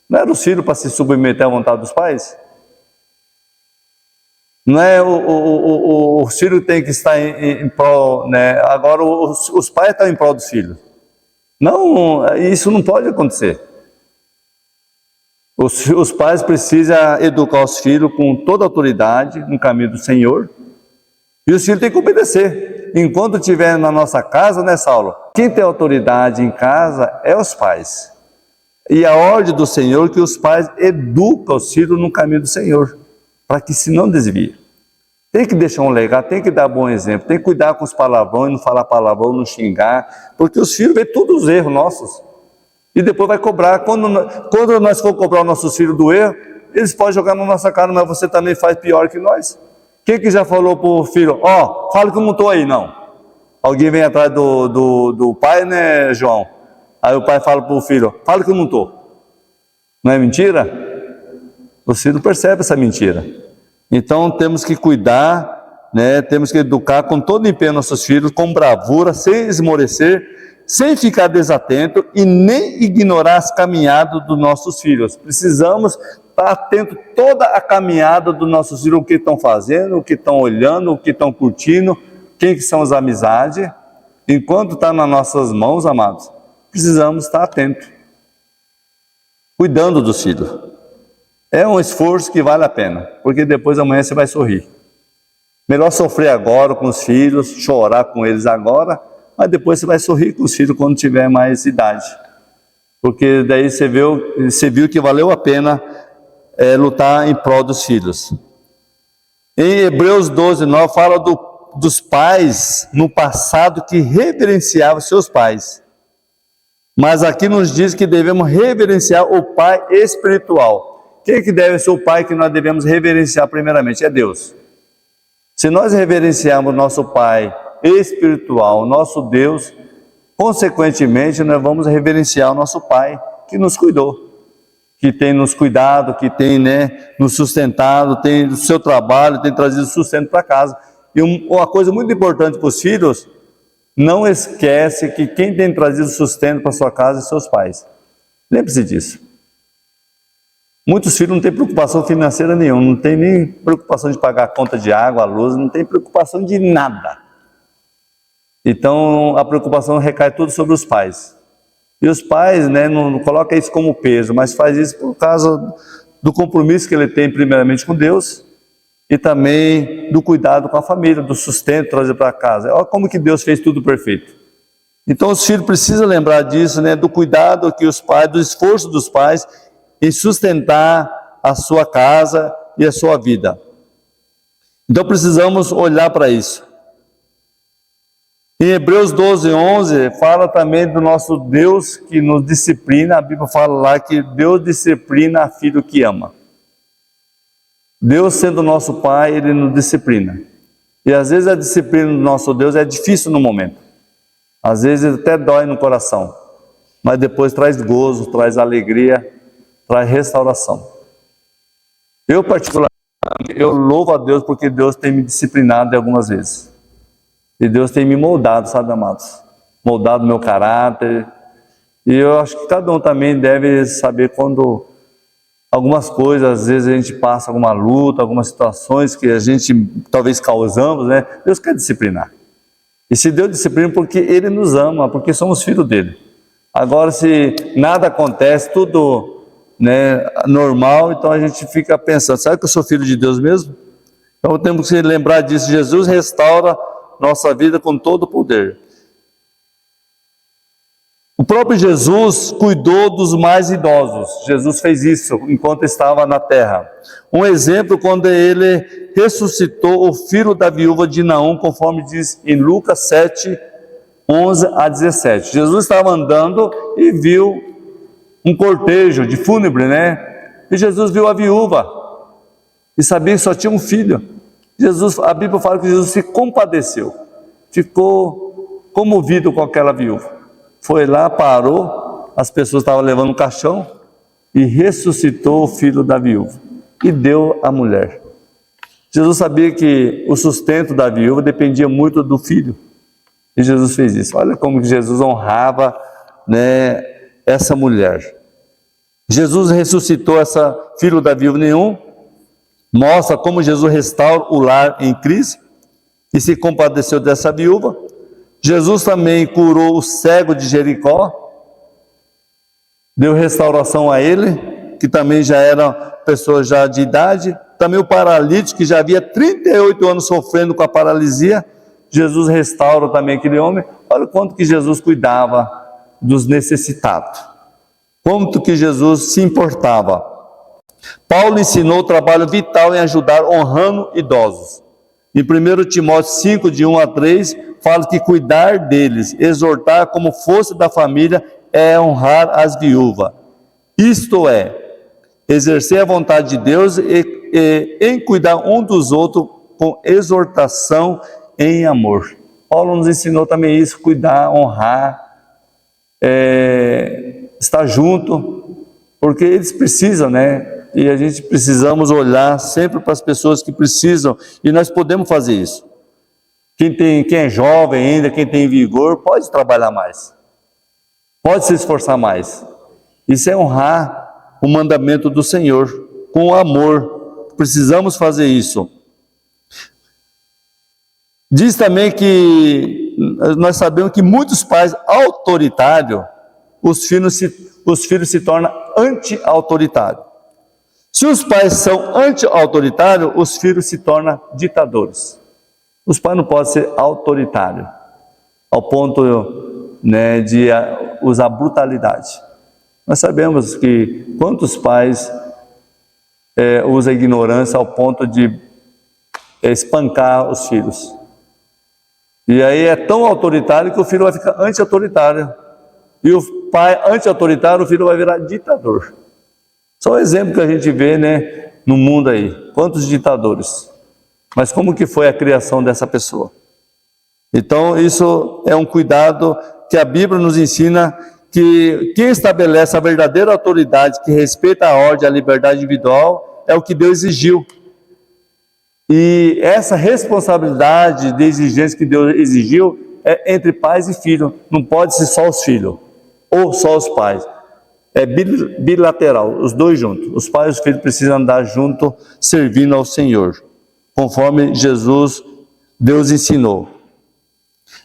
Não era os filhos para se submeter à vontade dos pais? Não é o filho tem que estar em prol, né? Agora os pais estão em prol dos filhos. Não, isso não pode acontecer. Os pais precisam educar os filhos com toda a autoridade no caminho do Senhor. E os filhos têm que obedecer. Enquanto estiver na nossa casa, né, Saulo? Quem tem autoridade em casa é os pais. E a ordem do Senhor é que os pais educam os filhos no caminho do Senhor, para que se não desvie. Tem que deixar um legado, tem que dar bom exemplo, tem que cuidar com os palavrões, não falar palavrão, não xingar, porque os filhos veem todos os erros nossos. E depois vai cobrar. Quando nós for cobrar os nossos filhos do erro, eles podem jogar na nossa cara, mas você também faz pior que nós. Quem que já falou para o filho, fala que eu não estou aí, não. Alguém vem atrás do pai, né, João? Aí o pai fala para o filho, fala que eu não estou. Não é mentira? O filho percebe essa mentira. Então temos que cuidar, né? Temos que educar com todo empenho nossos filhos, com bravura, sem esmorecer, sem ficar desatento e nem ignorar as caminhadas dos nossos filhos. Precisamos estar atento a toda a caminhada dos nossos filhos, o que estão fazendo, o que estão olhando, o que estão curtindo, quem que são as amizades. Enquanto está nas nossas mãos, amados, precisamos estar atentos, cuidando dos filhos. É um esforço que vale a pena, porque depois amanhã você vai sorrir. Melhor sofrer agora com os filhos, chorar com eles agora, mas depois você vai sorrir com os filhos quando tiver mais idade. Porque daí você viu que valeu a pena lutar em prol dos filhos. Em Hebreus 12, 9, fala dos pais no passado que reverenciavam seus pais. Mas aqui nos diz que devemos reverenciar o pai espiritual. Quem que deve ser o pai que nós devemos reverenciar primeiramente? É Deus. Se nós reverenciarmos nosso pai espiritual, nosso Deus, consequentemente nós vamos reverenciar o nosso pai que nos cuidou, que tem nos cuidado, que tem, né, nos sustentado, tem o seu trabalho, tem trazido sustento para casa. E uma coisa muito importante para os filhos, não esquece que quem tem trazido sustento para sua casa são seus pais. Lembre-se disso. Muitos filhos não têm preocupação financeira nenhuma, não tem nem preocupação de pagar a conta de água, a luz, não tem preocupação de nada. Então a preocupação recai tudo sobre os pais. E os pais, né, não colocam isso como peso, mas faz isso por causa do compromisso que ele tem primeiramente com Deus e também do cuidado com a família, do sustento trazer para casa. Olha como que Deus fez tudo perfeito. Então os filhos precisam lembrar disso, né, do cuidado que os pais, do esforço dos pais em sustentar a sua casa e a sua vida. Então precisamos olhar para isso. Em Hebreus 12, 11, fala também do nosso Deus que nos disciplina. A Bíblia fala lá que Deus disciplina a filho que ama. Deus sendo nosso Pai, Ele nos disciplina. E às vezes a disciplina do nosso Deus é difícil no momento. Às vezes até dói no coração. Mas depois traz gozo, traz alegria, traz restauração. Eu particularmente, eu louvo a Deus porque Deus tem me disciplinado algumas vezes. E Deus tem me moldado, sabe, amados? Moldado meu caráter. E eu acho que cada um também deve saber quando algumas coisas, às vezes a gente passa alguma luta, algumas situações que a gente talvez causamos, né? Deus quer disciplinar. E se Deus disciplina porque Ele nos ama, porque somos filhos dEle. Agora, se nada acontece, tudo, né, normal, então a gente fica pensando, será que eu sou filho de Deus mesmo? Então temos que lembrar disso. Jesus restaura nossa vida com todo o poder. O próprio Jesus cuidou dos mais idosos. Jesus fez isso enquanto estava na terra. Um exemplo quando ele ressuscitou o filho da viúva de Naum, conforme diz em Lucas 7, 11 a 17. Jesus estava andando e viu um cortejo de fúnebre, né? E Jesus viu a viúva e sabia que só tinha um filho. A Bíblia fala que Jesus se compadeceu, ficou comovido com aquela viúva. Foi lá, parou, as pessoas estavam levando um caixão e ressuscitou o filho da viúva e deu à mulher. Jesus sabia que o sustento da viúva dependia muito do filho e Jesus fez isso. Olha como que Jesus honrava, né, essa mulher. Jesus ressuscitou essa filha da viúva nenhum, mostra como Jesus restaura o lar em crise e se compadeceu dessa viúva. Jesus também curou o cego de Jericó, deu restauração a ele, que também já era pessoa já de idade. Também o paralítico, que já havia 38 anos sofrendo com a paralisia, Jesus restaura também aquele homem. Olha o quanto que Jesus cuidava dos necessitados, quanto que Jesus se importava. Paulo ensinou o trabalho vital em ajudar honrando idosos. Em 1 Timóteo 5, de 1 a 3, fala que cuidar deles, exortar como fosse da família, é honrar as viúvas. Isto é, exercer a vontade de Deus e em cuidar um dos outros com exortação em amor. Paulo nos ensinou também isso, cuidar, honrar, estar junto, porque eles precisam, né? E a gente precisamos olhar sempre para as pessoas que precisam, e nós podemos fazer isso. Quem é jovem ainda, quem tem vigor, pode trabalhar mais, pode se esforçar mais. Isso é honrar o mandamento do Senhor, com amor. Precisamos fazer isso. Diz também que nós sabemos que muitos pais autoritários, os filhos se tornam anti-autoritários. Se os pais são anti-autoritários, os filhos se tornam ditadores. Os pais não podem ser autoritários, ao ponto, né, de usar brutalidade. Nós sabemos que quantos pais usam a ignorância ao ponto de espancar os filhos. E aí é tão autoritário que o filho vai ficar anti-autoritário. E o pai anti-autoritário, o filho vai virar ditador. Só um exemplo que a gente vê, né, no mundo aí. Quantos ditadores. Mas como que foi a criação dessa pessoa? Então isso é um cuidado que a Bíblia nos ensina, que quem estabelece a verdadeira autoridade, que respeita a ordem e a liberdade individual, é o que Deus exigiu. E essa responsabilidade de exigência que Deus exigiu é entre pais e filhos. Não pode ser só os filhos ou só os pais. É bilateral, os dois juntos. Os pais e os filhos precisam andar juntos, servindo ao Senhor, conforme Deus ensinou.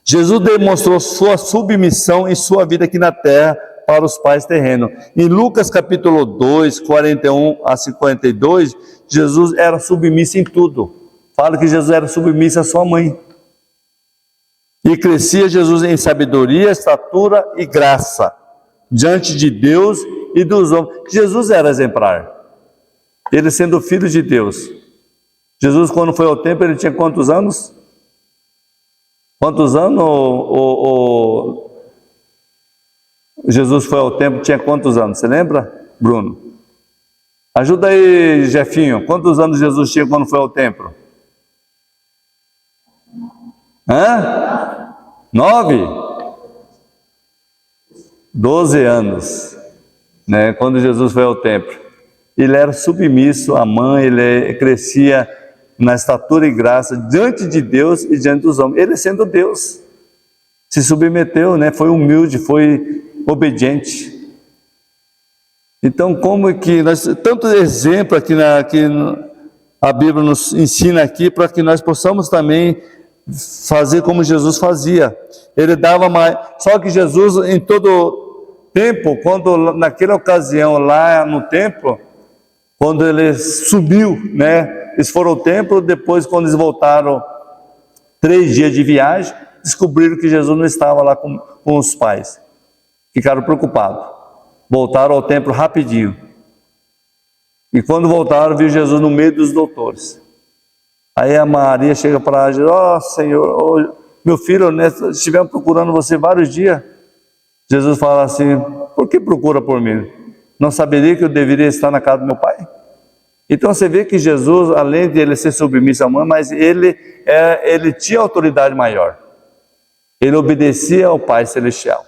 Jesus demonstrou sua submissão em sua vida aqui na terra para os pais terrenos. Em Lucas capítulo 2, 41 a 52, Jesus era submisso em tudo. Fala que Jesus era submisso à sua mãe. E crescia Jesus em sabedoria, estatura e graça, diante de Deus e dos homens. Jesus era exemplar. Ele sendo filho de Deus. Jesus, quando foi ao templo, ele tinha quantos anos? Quantos anos Jesus foi ao templo, tinha quantos anos? Você lembra, Bruno? Ajuda aí, Jefinho. Quantos anos Jesus tinha quando foi ao templo? 9? 12 anos, né? Quando Jesus foi ao templo. Ele era submisso à mãe, ele crescia na estatura e graça diante de Deus e diante dos homens. Ele sendo Deus, se submeteu, né? Foi humilde, foi obediente. Então, como que nós, tanto exemplo aqui a Bíblia nos ensina aqui, para que nós possamos também fazer como Jesus fazia. Ele dava mais. Só que Jesus, em todo tempo, quando naquela ocasião lá no templo, quando ele subiu, né? Eles foram ao templo, depois quando eles voltaram 3 dias de viagem, descobriram que Jesus não estava lá com os pais. Ficaram preocupados. Voltaram ao templo rapidinho. E quando voltaram, viu Jesus no meio dos doutores. Aí a Maria chega para Jesus: ó Senhor, meu filho, estivemos procurando você vários dias. Jesus fala assim: por que procura por mim? Não saberia que eu deveria estar na casa do meu pai? Então você vê que Jesus, além de ele ser submisso à mãe, mas ele tinha autoridade maior. Ele obedecia ao Pai Celestial.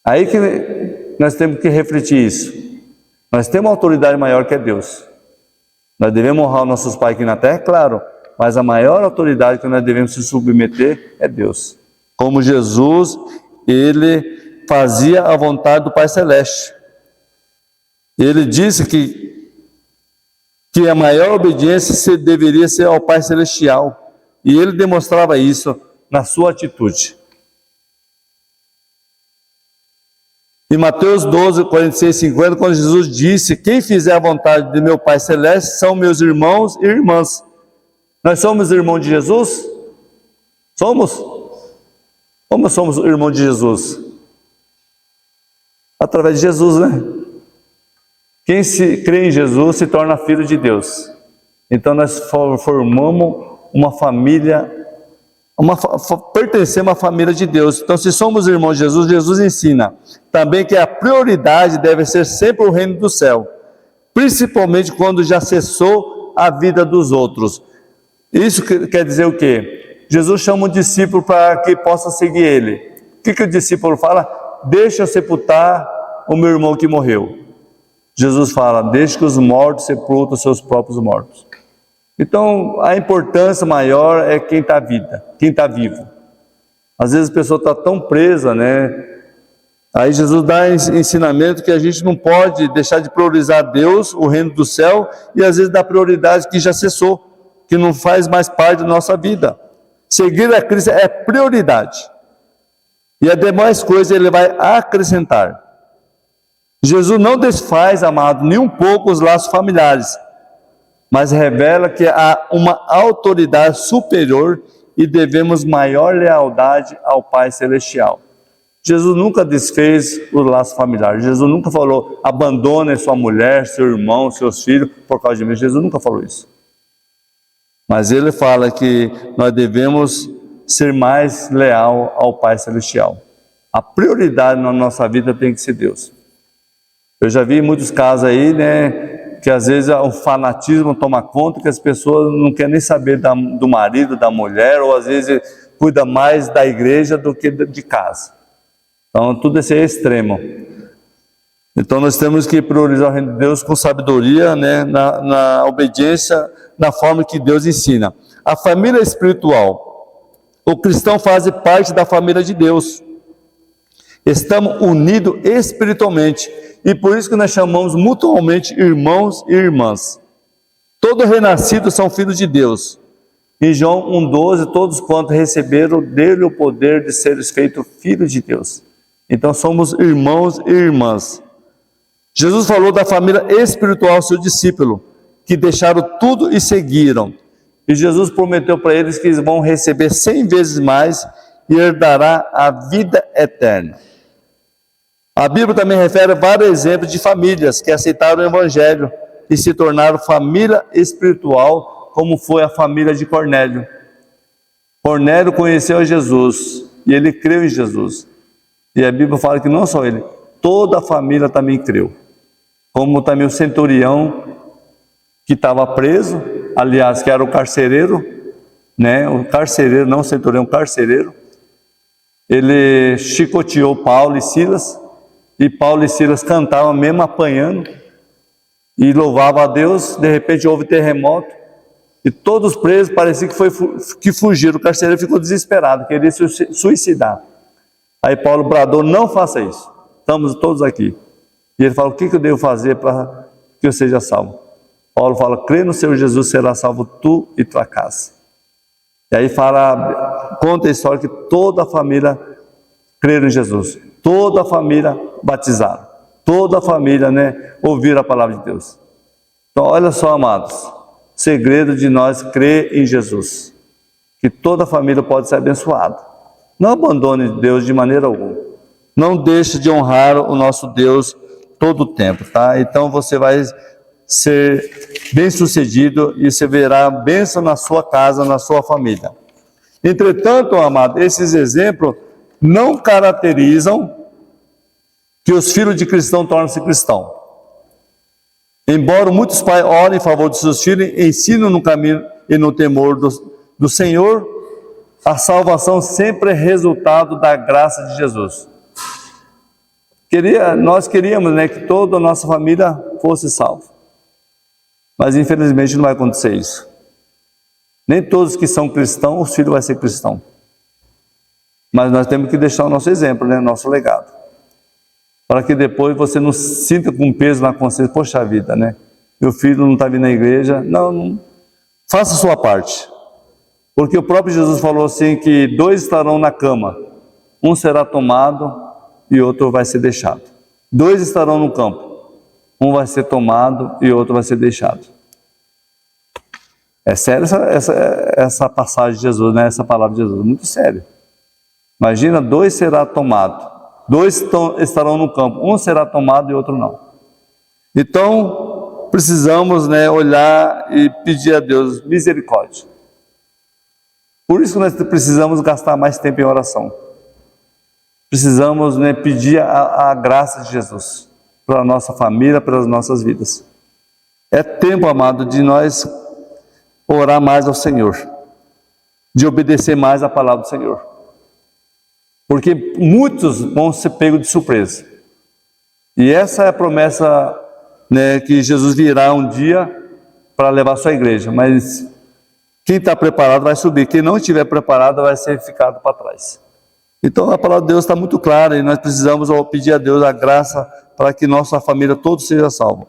Aí que nós temos que refletir isso. Nós temos uma autoridade maior que é Deus. Nós devemos honrar os nossos pais aqui na terra, claro, mas a maior autoridade que nós devemos se submeter é Deus. Como Jesus, ele fazia a vontade do Pai Celeste. Ele disse que a maior obediência deveria ser ao Pai Celestial. E ele demonstrava isso na sua atitude. Em Mateus 12, 46 e 50, quando Jesus disse: quem fizer a vontade de meu Pai Celeste são meus irmãos e irmãs. Nós somos irmãos de Jesus? Somos? Como somos irmãos de Jesus? Através de Jesus, né? Quem se crê em Jesus se torna filho de Deus. Então nós formamos uma família, pertencemos à família de Deus. Então, se somos irmãos de Jesus, Jesus ensina também que a prioridade deve ser sempre o reino do céu, principalmente quando já cessou a vida dos outros. Isso quer dizer o quê? Jesus chama um discípulo para que possa seguir ele. O que o discípulo fala? Deixa eu sepultar o meu irmão que morreu. Jesus fala: deixe que os mortos sepultem os seus próprios mortos. Então, a importância maior é quem está vivo. Às vezes a pessoa está tão presa, né? Aí Jesus dá ensinamento que a gente não pode deixar de priorizar Deus, o reino do céu, e às vezes dá prioridade que já cessou, que não faz mais parte da nossa vida. Seguir a Cristo é prioridade. E as demais coisas ele vai acrescentar. Jesus não desfaz, amado, nem um pouco os laços familiares, mas revela que há uma autoridade superior e devemos maior lealdade ao Pai Celestial. Jesus nunca desfez o laço familiar. Jesus nunca falou: abandone sua mulher, seu irmão, seus filhos por causa de mim. Jesus nunca falou isso. Mas ele fala que nós devemos ser mais leal ao Pai Celestial. A prioridade na nossa vida tem que ser Deus. Eu já vi muitos casos aí, né, que às vezes o fanatismo toma conta, que as pessoas não querem nem saber do marido, da mulher, ou às vezes cuida mais da igreja do que de casa. Então tudo esse é extremo. Então nós temos que priorizar o reino de Deus com sabedoria, né, na obediência, na forma que Deus ensina. A família espiritual, o cristão faz parte da família de Deus. Estamos unidos espiritualmente, e por isso que nós chamamos mutuamente irmãos e irmãs. Todos renascidos são filhos de Deus. Em João 1,12, todos quantos receberam dele o poder de serem feitos filhos de Deus. Então somos irmãos e irmãs. Jesus falou da família espiritual, seu discípulo, que deixaram tudo e seguiram. E Jesus prometeu para eles que eles vão receber 100 vezes mais e herdará a vida eterna. A Bíblia também refere vários exemplos de famílias que aceitaram o Evangelho e se tornaram família espiritual, como foi a família de Cornélio. Cornélio conheceu Jesus e ele creu em Jesus. E a Bíblia fala que não só ele, toda a família também creu. Como também o centurião que estava preso, aliás, que era o carcereiro, né? O carcereiro, não o centurião, o carcereiro. Ele chicoteou Paulo e Silas. E Paulo e Silas cantavam mesmo apanhando e louvavam a Deus. De repente houve terremoto e todos presos, parecia que fugiram. O carcereiro ficou desesperado, queria se suicidar. Aí Paulo bradou: não faça isso, estamos todos aqui. E ele fala: o que eu devo fazer para que eu seja salvo? Paulo fala: crê no Senhor Jesus, será salvo tu e tua casa. E aí conta a história que toda a família creram em Jesus. Toda a família batizaram. Toda a família, né, ouviram a palavra de Deus. Então, olha só, amados, segredo de nós crer em Jesus. Que toda a família pode ser abençoada. Não abandone Deus de maneira alguma. Não deixe de honrar o nosso Deus todo o tempo, tá? Então você vai ser bem-sucedido e você verá bênção na sua casa, na sua família. Entretanto, amado, esses exemplos não caracterizam que os filhos de cristão tornam-se cristãos. Embora muitos pais orem em favor de seus filhos, ensinam no caminho e no temor do Senhor, a salvação sempre é resultado da graça de Jesus. Nós queríamos, né, que toda a nossa família fosse salva. Mas infelizmente não vai acontecer isso. Nem todos que são cristãos, os filhos vão ser cristãos. Mas nós temos que deixar o nosso exemplo, né? Nosso legado. para que depois você não sinta com peso na consciência, poxa vida, né? Meu filho não está vindo na igreja. Não, faça a sua parte. Porque o próprio Jesus falou assim que 2 estarão na cama, um será tomado e outro vai ser deixado. 2 estarão no campo, um vai ser tomado e outro vai ser deixado. É sério essa passagem de Jesus, né? Essa palavra de Jesus, muito sério. Imagina, 2 será tomado, 2 estarão no campo, um será tomado e outro não. Então, precisamos, né, olhar e pedir a Deus misericórdia. Por isso que nós precisamos gastar mais tempo em oração. Precisamos, né, pedir a graça de Jesus para a nossa família, para as nossas vidas. É tempo, amado, de nós orar mais ao Senhor, de obedecer mais à palavra do Senhor. Porque muitos vão ser pegos de surpresa. E essa é a promessa, né, que Jesus virá um dia para levar a sua igreja. Mas quem está preparado vai subir. Quem não estiver preparado vai ser ficado para trás. Então a palavra de Deus está muito clara e nós precisamos pedir a Deus a graça para que nossa família toda seja salva.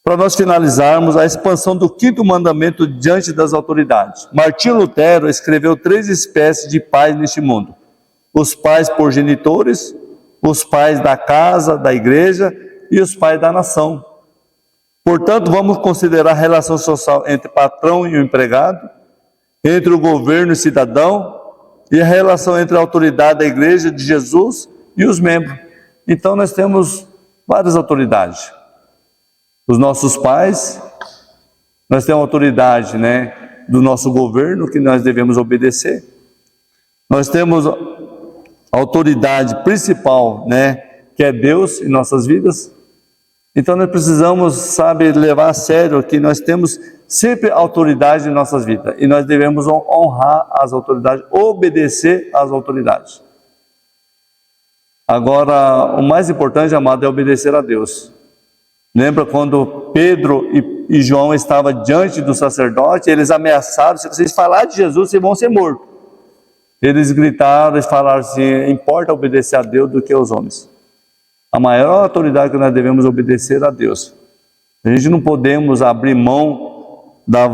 Para nós finalizarmos, a expansão do 5º mandamento diante das autoridades. Martinho Lutero escreveu 3 espécies de pais neste mundo: os pais progenitores, os pais da casa, da igreja e os pais da nação. Portanto, vamos considerar a relação social entre patrão e o empregado, entre o governo e o cidadão, e a relação entre a autoridade da igreja de Jesus e os membros. Então nós temos várias autoridades. Os nossos pais, nós temos a autoridade, né, do nosso governo, que nós devemos obedecer. Nós temos a autoridade principal, né, que é Deus em nossas vidas. Então nós precisamos, sabe, levar a sério que nós temos sempre autoridade em nossas vidas. E nós devemos honrar as autoridades, obedecer às autoridades. Agora, o mais importante, amado, é obedecer a Deus. Lembra quando Pedro e João estavam diante do sacerdote, eles ameaçaram: se vocês falarem de Jesus, vocês vão ser mortos. Eles gritaram e falaram assim: importa obedecer a Deus do que aos homens. A maior autoridade que nós devemos obedecer a Deus. A gente não podemos abrir mão da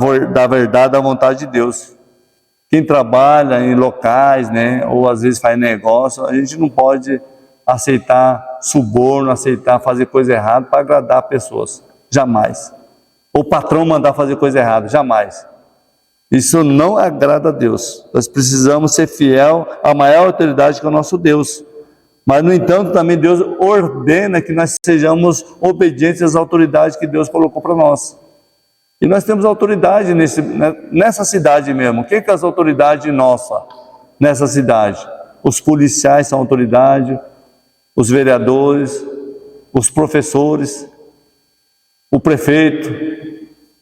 verdade, da vontade de Deus. Quem trabalha em locais, né, ou às vezes faz negócio, a gente não pode aceitar suborno, aceitar fazer coisa errada para agradar pessoas. Jamais. O patrão mandar fazer coisa errada. Jamais. Isso não agrada a Deus. Nós precisamos ser fiel à maior autoridade que é o nosso Deus. Mas, no entanto, também Deus ordena que nós sejamos obedientes às autoridades que Deus colocou para nós. E nós temos autoridade nessa cidade mesmo. Quem que é as autoridades nossas nessa cidade? Os policiais são autoridade, os vereadores, os professores, o prefeito,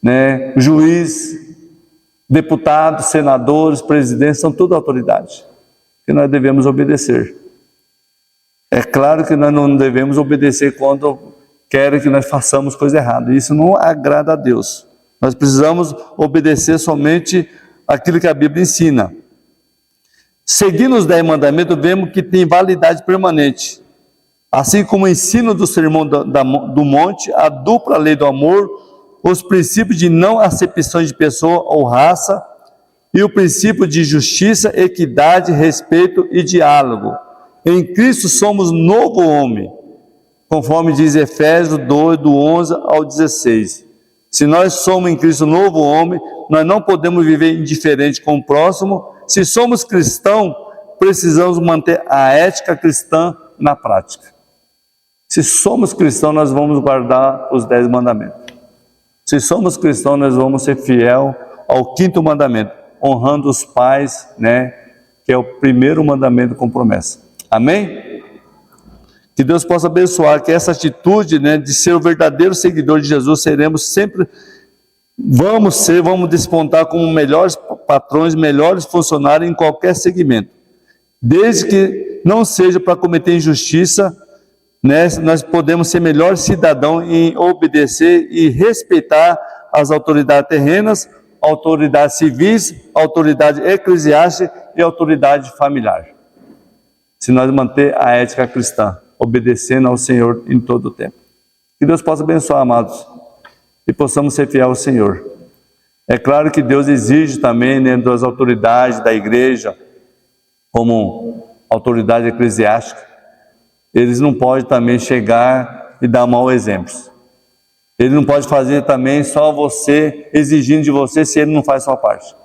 né, o juiz, deputados, senadores, presidentes, são tudo autoridade que nós devemos obedecer. É claro que nós não devemos obedecer quando querem que nós façamos coisa errada. Isso não agrada a Deus. Nós precisamos obedecer somente aquilo que a Bíblia ensina. Seguindo os 10 mandamentos, vemos que tem validade permanente. Assim como o ensino do Sermão do Monte, a dupla lei do amor, os princípios de não acepções de pessoa ou raça e o princípio de justiça, equidade, respeito e diálogo. Em Cristo somos novo homem, conforme diz Efésios 2, do 11 ao 16. Se nós somos em Cristo novo homem, nós não podemos viver indiferente com o próximo. Se somos cristãos, precisamos manter a ética cristã na prática. Se somos cristãos, nós vamos guardar os 10 mandamentos. Se somos cristãos, nós vamos ser fiel ao 5º mandamento, honrando os pais, né, que é o primeiro mandamento com promessa. Amém? Que Deus possa abençoar, que essa atitude, né, de ser o verdadeiro seguidor de Jesus, seremos sempre, vamos despontar como melhores patrões, melhores funcionários em qualquer segmento. Desde que não seja para cometer injustiça, né, nós podemos ser melhores cidadãos em obedecer e respeitar as autoridades terrenas, autoridades civis, autoridade eclesiástica e autoridade familiar. Se nós manter a ética cristã. obedecendo ao Senhor em todo o tempo. Que Deus possa abençoar, amados, e possamos ser fiéis ao Senhor. É claro que Deus exige também, dentro das autoridades da igreja, como autoridade eclesiástica, eles não podem também chegar e dar maus exemplos. Ele não pode fazer também só você, exigindo de você, se ele não faz sua parte.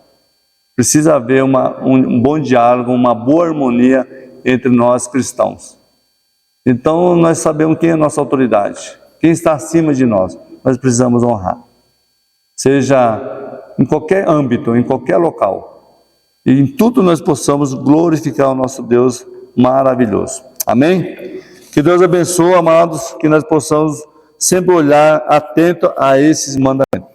Precisa haver um bom diálogo, uma boa harmonia entre nós cristãos. Então nós sabemos quem é a nossa autoridade, quem está acima de nós, nós precisamos honrar. Seja em qualquer âmbito, em qualquer local. E em tudo nós possamos glorificar o nosso Deus maravilhoso. Amém? Que Deus abençoe, amados, que nós possamos sempre olhar atento a esses mandamentos.